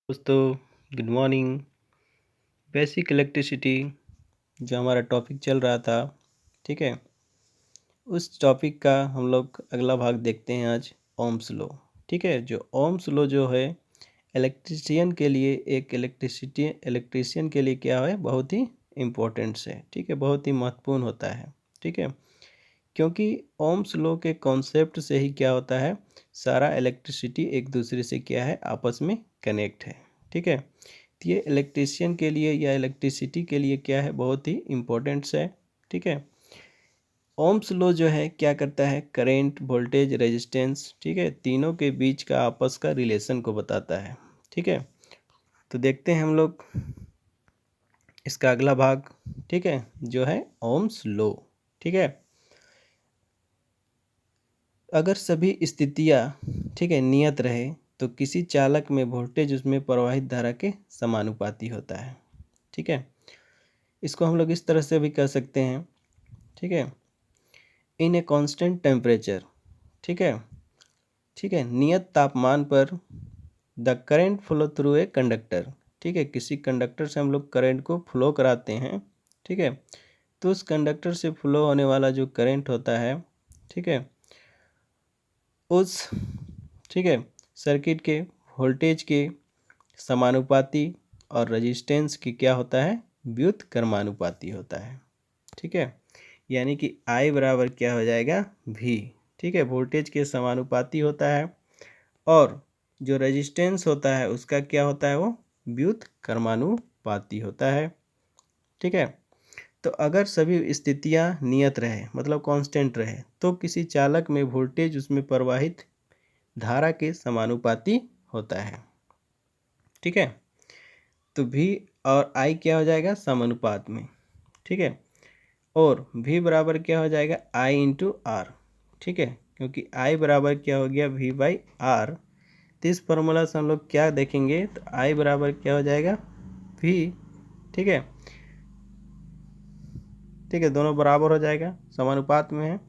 दोस्तों, good morning. Basic electricity जो हमारा टॉपिक चल रहा था, ठीक है, उस टॉपिक का हम लोग अगला भाग देखते हैं आज। Ohm's law. ठीक है, जो ओम्स लॉ जो है इलेक्ट्रिशियन के लिए, एक इलेक्ट्रिशियन के लिए क्या है, बहुत ही इम्पोर्टेंट है। ठीक है, बहुत ही महत्वपूर्ण होता है। ठीक है, क्योंकि ओम्स लॉ के कॉन्सेप्ट से ही क्या होता है, सारा इलेक्ट्रिसिटी एक दूसरे से क्या है, आपस में कनेक्ट है। ठीक है, तो ये इलेक्ट्रिशियन के लिए या इलेक्ट्रिसिटी के लिए क्या है, बहुत ही इम्पोर्टेंट्स है। ठीक है, ओम्स लॉ जो है क्या करता है, करंट, वोल्टेज, रेजिस्टेंस, ठीक है, तीनों के बीच का आपस का रिलेशन को बताता है। ठीक है, तो देखते हैं हम लोग इसका अगला भाग। ठीक है, जो है ओम्स लॉ। ठीक है, अगर सभी स्थितियाँ, ठीक है, नियत रहे तो किसी चालक में वोल्टेज उसमें प्रवाहित धारा के समानुपाती होता है। ठीक है, इसको हम लोग इस तरह से भी कह सकते हैं। ठीक है, इन ए कांस्टेंट टेम्परेचर, ठीक है, ठीक है, नियत तापमान पर the current flow through a conductor. ठीक है, किसी कंडक्टर से हम लोग करंट को फ्लो कराते हैं। ठीक है, तो उस कंडक्टर से फ्लो होने वाला जो करंट होता है, ठीक है, उस, ठीक है, सर्किट के वोल्टेज के समानुपाती और रेजिस्टेंस की क्या होता है, व्युत्क्रमानुपाती होता है। ठीक है, यानी कि I बराबर क्या हो जाएगा, V। ठीक है, वोल्टेज के समानुपाती होता है और जो रेजिस्टेंस होता है उसका क्या होता है, वो व्युत्क्रमानुपाती होता है। ठीक है, तो अगर सभी स्थितियां नियत रहे, मतलब कांस्टेंट रहे, तो किसी चालक में वोल्टेज उसमें प्रवाहित धारा के समानुपाती होता है। ठीक है, तो V और I क्या हो जाएगा, समानुपात में। ठीक है, और V बराबर क्या हो जाएगा, I इंटू आर। ठीक है, क्योंकि I बराबर क्या हो गया, V बाई आर। तो इस फॉर्मूला से हम लोग क्या देखेंगे, तो I बराबर क्या हो जाएगा, V। ठीक है, ठीक है, दोनों बराबर हो जाएगा, समानुपात में है,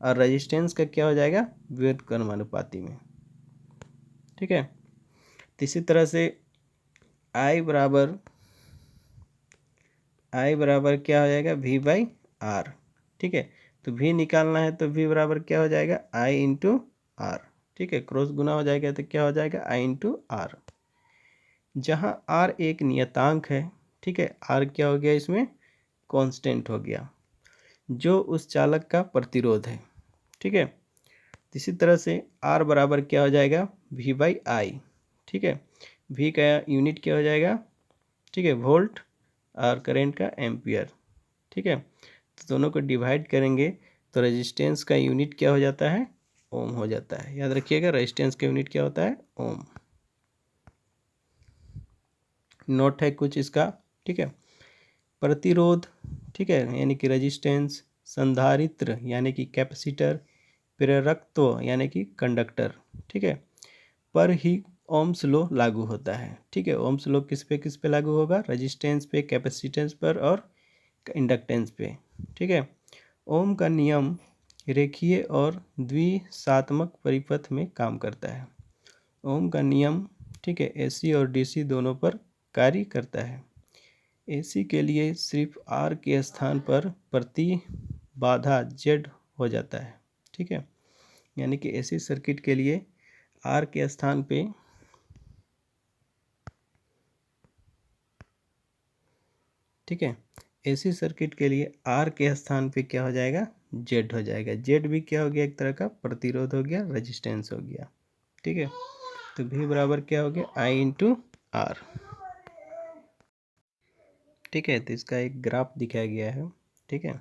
और रेजिस्टेंस का क्या हो जाएगा, व्युत्क्रमानुपाती में। ठीक है, तो इसी तरह से I बराबर क्या हो जाएगा, V बाई आर। ठीक है, तो V निकालना है तो V बराबर क्या हो जाएगा, I इंटू आर। ठीक है, क्रॉस गुना हो जाएगा तो क्या हो जाएगा, I इंटू आर। जहाँ R एक नियतांक है, ठीक है, R क्या हो गया, इसमें कांस्टेंट हो गया, जो उस चालक का प्रतिरोध है। ठीक है, इसी तरह से R बराबर क्या हो जाएगा, V बाई आई। ठीक है, V का यूनिट क्या हो जाएगा, ठीक है, वोल्ट, और करंट का एम्पियर। ठीक है, तो दोनों को डिवाइड करेंगे तो रेजिस्टेंस का यूनिट क्या हो जाता है, ओम हो जाता है। याद रखिएगा, रेजिस्टेंस का यूनिट क्या होता है, ओम। नोट है कुछ इसका। ठीक है, प्रतिरोध, ठीक है, यानी कि रेजिस्टेंस, संधारित्र यानी कि कैपेसिटर, प्रेरकत्व यानी कि कंडक्टर, ठीक है, पर ही ओम्स लॉ लागू होता है। ठीक है, ओम्स लॉ किस पे लागू होगा, रेजिस्टेंस पे, कैपेसिटेंस पर और इंडक्टेंस पे। ठीक है, ओम का नियम रेखीय और द्विसात्मक परिपथ में काम करता है। ओम का नियम, ठीक है, एसी और डीसी दोनों पर कार्य करता है। एसी के लिए सिर्फ आर के स्थान पर प्रतिबाधा जेड हो जाता है। ठीक है, यानी कि एसी सर्किट के लिए आर के स्थान पे, ठीक है, एसी सर्किट के लिए आर के स्थान पे क्या हो जाएगा, जेड हो जाएगा। जेड भी क्या हो गया, एक तरह का प्रतिरोध हो गया, रेजिस्टेंस हो गया। ठीक है, तो भी बराबर क्या हो गया, आई इंटू आर। ठीक है, तो इसका एक ग्राफ दिखाया गया है। ठीक है,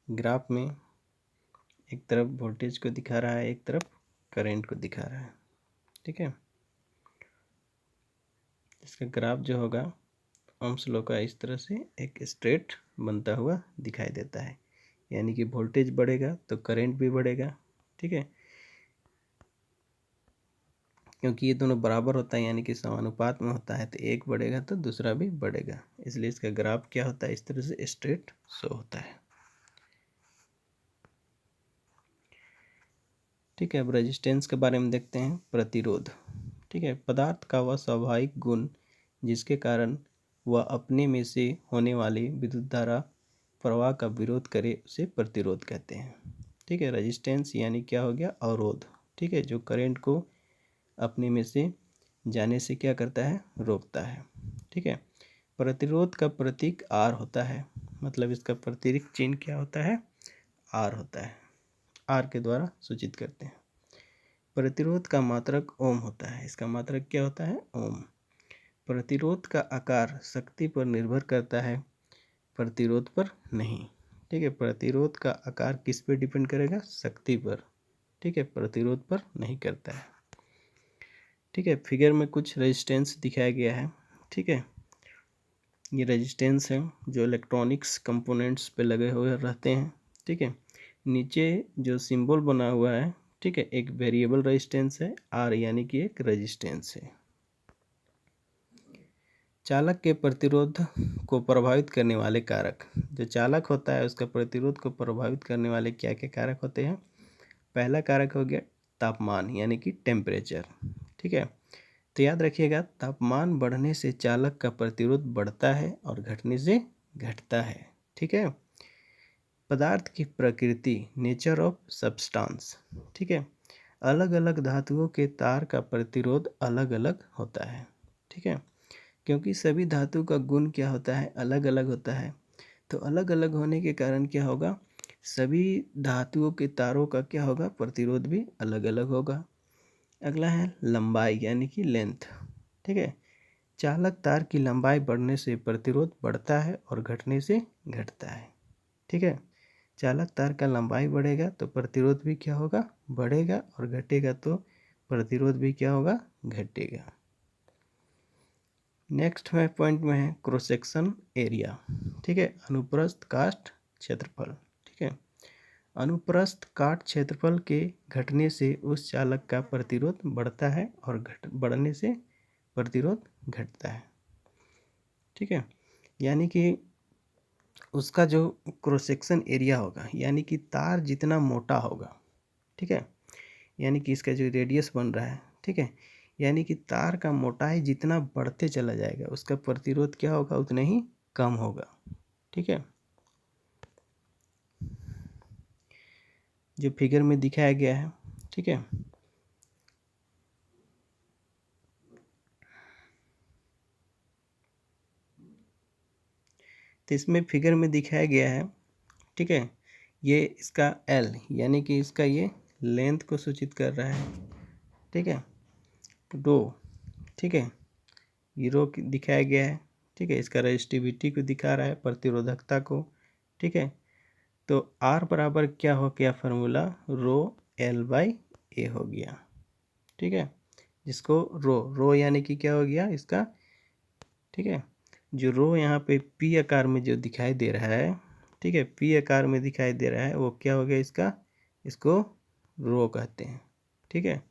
ग्राफ में एक तरफ वोल्टेज को दिखा रहा है, एक तरफ करंट को दिखा रहा है। ठीक है, इसका ग्राफ जो होगा ओम्स लॉ का इस तरह से एक स्ट्रेट बनता हुआ दिखाई देता है, यानी कि वोल्टेज बढ़ेगा तो करंट भी बढ़ेगा। ठीक है, क्योंकि ये दोनों बराबर होता है, यानी कि समानुपात में होता है, तो एक बढ़ेगा तो दूसरा भी बढ़ेगा, इसलिए इसका ग्राफ क्या होता है, इस तरह से स्ट्रेट शो होता है। ठीक है, अब रेजिस्टेंस के बारे में देखते हैं, प्रतिरोध। ठीक है। पदार्थ का वह स्वाभाविक गुण जिसके कारण वह अपने में से होने वाली विद्युत धारा प्रवाह का विरोध करे उसे प्रतिरोध कहते हैं। ठीक है। रेजिस्टेंस यानी क्या हो गया, अवरोध। ठीक है, जो करंट को अपने में से जाने से क्या करता है, रोकता है। ठीक है। प्रतिरोध का प्रतीक आर होता है, मतलब इसका प्रतीक चिन्ह क्या होता है, आर होता है। आर के द्वारा सूचित करते हैं। प्रतिरोध का मात्रक ओम होता है, इसका मात्रक क्या होता है, ओम। प्रतिरोध का आकार शक्ति पर निर्भर करता है, प्रतिरोध पर नहीं। ठीक है। प्रतिरोध का आकार किस पे डिपेंड करेगा, शक्ति पर। ठीक है, प्रतिरोध पर नहीं करता है। ठीक है। फिगर में कुछ रेजिस्टेंस दिखाया गया है। ठीक है, ये रेजिस्टेंस है जो इलेक्ट्रॉनिक्स कंपोनेंट्स पे लगे हुए रहते हैं। ठीक है। नीचे जो सिंबल बना हुआ है, ठीक है, एक वेरिएबल रेजिस्टेंस है, आर यानी कि एक रेजिस्टेंस है। चालक के प्रतिरोध को प्रभावित करने वाले कारक, जो चालक होता है उसका प्रतिरोध को प्रभावित करने वाले क्या क्या कारक होते हैं। पहला कारक हो गया तापमान यानी कि टेम्परेचर। ठीक है, तो याद रखिएगा, तापमान बढ़ने से चालक का प्रतिरोध बढ़ता है और घटने से घटता है। ठीक है। पदार्थ की प्रकृति, नेचर ऑफ सब्सटेंस। ठीक है, अलग अलग धातुओं के तार का प्रतिरोध अलग अलग होता है। ठीक है, क्योंकि सभी धातु का गुण क्या होता है, अलग अलग होता है। तो अलग अलग होने के कारण क्या होगा, सभी धातुओं के तारों का क्या होगा, प्रतिरोध भी अलग अलग होगा। अगला है लंबाई यानी कि लेंथ। ठीक है, चालक तार की लंबाई बढ़ने से प्रतिरोध बढ़ता है और घटने से घटता है। ठीक है, चालक तार का लंबाई बढ़ेगा तो प्रतिरोध भी क्या होगा, बढ़ेगा, और घटेगा तो प्रतिरोध भी क्या होगा, घटेगा। नेक्स्ट में पॉइंट में है क्रॉस सेक्शन एरिया। ठीक है, अनुप्रस्थ काट क्षेत्रफल। ठीक है, अनुप्रस्थ काट क्षेत्रफल के घटने से उस चालक का प्रतिरोध बढ़ता है और बढ़ने से प्रतिरोध घटता है। ठीक है, यानी कि उसका जो क्रॉस सेक्शन एरिया होगा, यानी कि तार जितना मोटा होगा, ठीक है, यानी कि इसका जो रेडियस बन रहा है, ठीक है, यानी कि तार का मोटाई जितना बढ़ते चला जाएगा उसका प्रतिरोध क्या होगा, उतना ही कम होगा। ठीक है, जो फिगर में दिखाया गया है। ठीक है, तो इसमें फिगर में दिखाया गया है। ठीक है, ये इसका एल यानी कि इसका ये लेंथ को सूचित कर रहा है। ठीक है, रो, ठीक है, ये रो दिखाया गया है। ठीक है, इसका रेजिस्टिविटी को दिखा रहा है, प्रतिरोधकता को। ठीक है, तो आर बराबर क्या हो गया, फार्मूला रो एल बाई ए हो गया। ठीक है, जिसको रो यानी कि क्या हो गया इसका, ठीक है, जो रो यहाँ पे पी आकार में जो दिखाई दे रहा है, ठीक है, पी आकार में दिखाई दे रहा है, वो क्या हो गया इसका, इसको रो कहते हैं। ठीक है,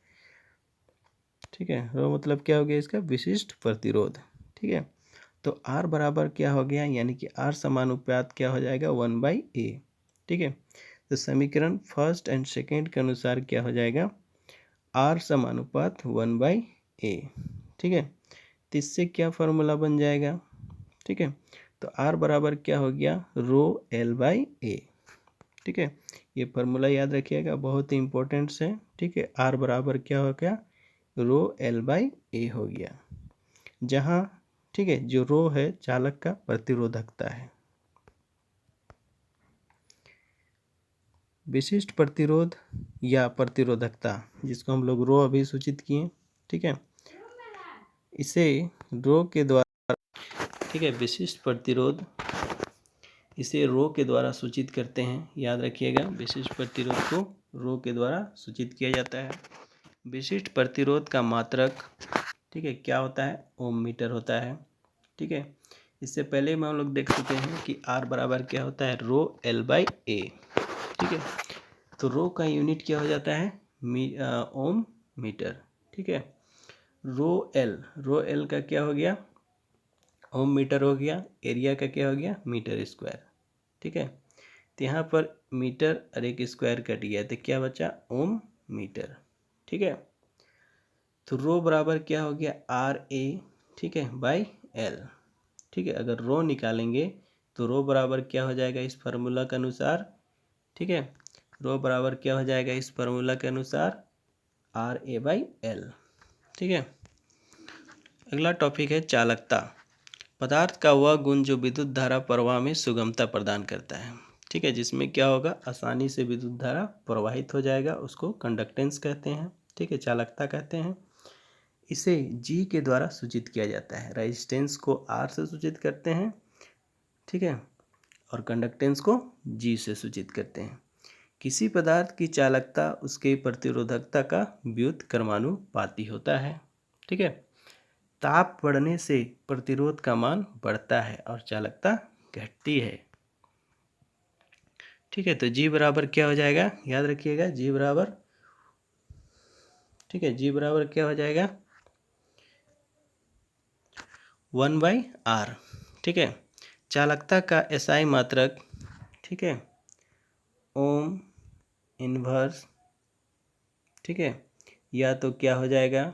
ठीक है, रो मतलब क्या हो गया इसका, विशिष्ट प्रतिरोध। ठीक है, तो आर बराबर क्या हो गया, यानी कि आर समानुपात क्या हो जाएगा, 1/a। ठीक है, तो समीकरण फर्स्ट एंड सेकेंड के अनुसार क्या हो जाएगा, आर समानुपात 1/a। ठीक है, तो इससे क्या फार्मूला बन जाएगा, ठीक है, तो आर बराबर क्या हो गया, रो एल बाई ए। ठीक है, ये फार्मूला याद रखिएगा, बहुत ही इंपॉर्टेंट है। ठीक है, आर बराबर क्या हो गया, रो एल बाई ए हो गया, जहाँ, ठीक है, जो रो है चालक का प्रतिरोधकता है। विशिष्ट प्रतिरोध या प्रतिरोधकता, जिसको हम लोग रो अभी सूचित किए। ठीक है, इसे रो के द्वारा, ठीक है, विशिष्ट प्रतिरोध इसे रो के द्वारा सूचित करते हैं। याद रखिएगा, विशिष्ट प्रतिरोध को रो के द्वारा सूचित किया जाता है। विशिष्ट प्रतिरोध का मात्रक, ठीक है, क्या होता है, ओम मीटर होता है। ठीक है, इससे पहले में हम लोग देख चुके हैं कि आर बराबर क्या होता है, रो एल बाई ए। ठीक है, तो रो का यूनिट क्या हो जाता है, ओम मीटर। ठीक है, रो एल का क्या हो गया, ओम मीटर हो गया, एरिया का क्या हो गया, मीटर स्क्वायर। ठीक है, तो यहाँ पर मीटर और एक स्क्वायर कट गया तो क्या बचा, ओम मीटर। ठीक है, तो रो बराबर क्या हो गया आर ए, ठीक है, बाई एल। ठीक है, अगर रो निकालेंगे तो रो बराबर क्या हो जाएगा इस फार्मूला के अनुसार, ठीक है, रो बराबर क्या हो जाएगा इस फार्मूला के अनुसार आर ए बाई एल। ठीक है, अगला टॉपिक है चालकता। पदार्थ का वह गुण जो विद्युत धारा प्रवाह में सुगमता प्रदान करता है। ठीक है, जिसमें क्या होगा आसानी से विद्युत धारा प्रवाहित हो जाएगा, उसको कंडक्टेंस कहते हैं। ठीक है, चालकता कहते हैं। इसे जी के द्वारा सूचित किया जाता है। रेजिस्टेंस को आर से सूचित करते हैं, ठीक है, और कंडक्टेंस को जी से सूचित करते हैं। किसी पदार्थ की चालकता उसके प्रतिरोधकता का व्युत्क्रमानुपाती होता है। ठीक है, ताप बढ़ने से प्रतिरोध का मान बढ़ता है और चालकता घटती है। ठीक है, तो जी बराबर क्या हो जाएगा, याद रखिएगा जी बराबर, ठीक है, जी बराबर क्या हो जाएगा 1/r। ठीक है, चालकता का एसआई मात्रक, ठीक है, ओम इनवर्स, ठीक है, या तो क्या हो जाएगा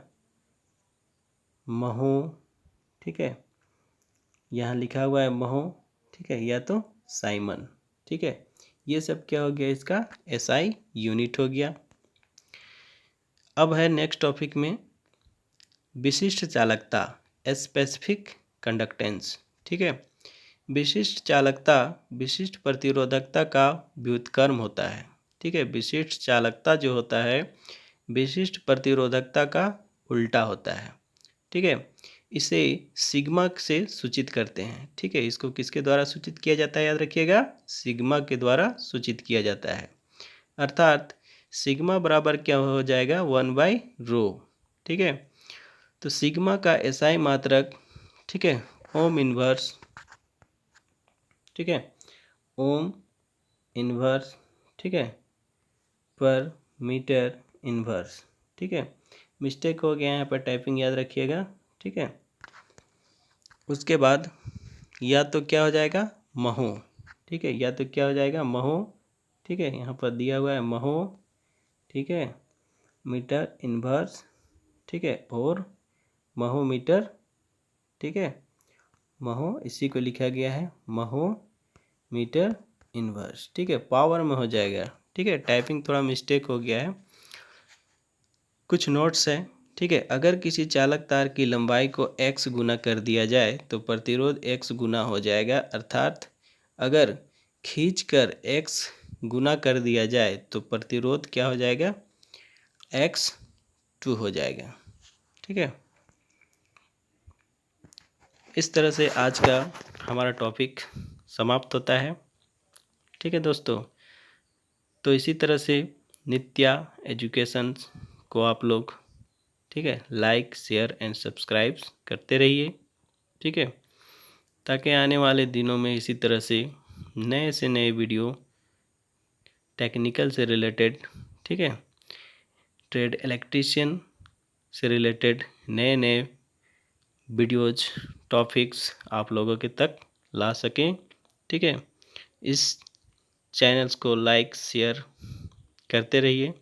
महो, ठीक है, यहाँ लिखा हुआ है महो, ठीक है, या तो साइमन। ठीक है, ये सब क्या हो गया इसका एसआई यूनिट हो गया। अब है नेक्स्ट टॉपिक में विशिष्ट चालकता, स्पेसिफिक कंडक्टेंस। ठीक है, विशिष्ट चालकता विशिष्ट प्रतिरोधकता का व्युत्क्रम होता है। ठीक है, विशिष्ट चालकता जो होता है विशिष्ट प्रतिरोधकता का उल्टा होता है। ठीक है, इसे सिग्मा से सूचित करते हैं। ठीक है, इसको किसके द्वारा सूचित किया जाता है, याद रखिएगा सिग्मा के द्वारा सूचित किया जाता है। अर्थात सिग्मा बराबर क्या हो जाएगा 1/रो। ठीक है, तो सिग्मा का एसआई मात्रक, ठीक है, ओम इनवर्स, ठीक है, ओम इनवर्स, ठीक है, पर मीटर इनवर्स। ठीक है, मिस्टेक हो गया यहाँ पर, टाइपिंग याद रखिएगा। ठीक है, उसके बाद या तो क्या हो जाएगा महो, ठीक है, या तो क्या हो जाएगा महो, ठीक है, यहाँ पर दिया हुआ है महो, ठीक है, मीटर इनवर्स, ठीक है, और महो मीटर, ठीक है, महो इसी को लिखा गया है महो मीटर इनवर्स। ठीक है, पावर में हो जाएगा। ठीक है, टाइपिंग थोड़ा मिस्टेक हो गया है। कुछ नोट्स हैं। ठीक है, अगर किसी चालक तार की लंबाई को x गुना कर दिया जाए तो प्रतिरोध x गुना हो जाएगा। अर्थात अगर खींच कर x गुना कर दिया जाए तो प्रतिरोध क्या हो जाएगा x2 हो जाएगा। ठीक है, इस तरह से आज का हमारा टॉपिक समाप्त होता है। ठीक है दोस्तों, तो इसी तरह से नित्या एजुकेशन को आप लोग, ठीक है, लाइक शेयर एंड सब्सक्राइब करते रहिए। ठीक है, ताकि आने वाले दिनों में इसी तरह से नए वीडियो टेक्निकल से रिलेटेड, ठीक है, ट्रेड इलेक्ट्रीशियन से रिलेटेड नए वीडियोज टॉपिक्स आप लोगों के तक ला सकें। ठीक है, इस चैनल्स को लाइक शेयर करते रहिए।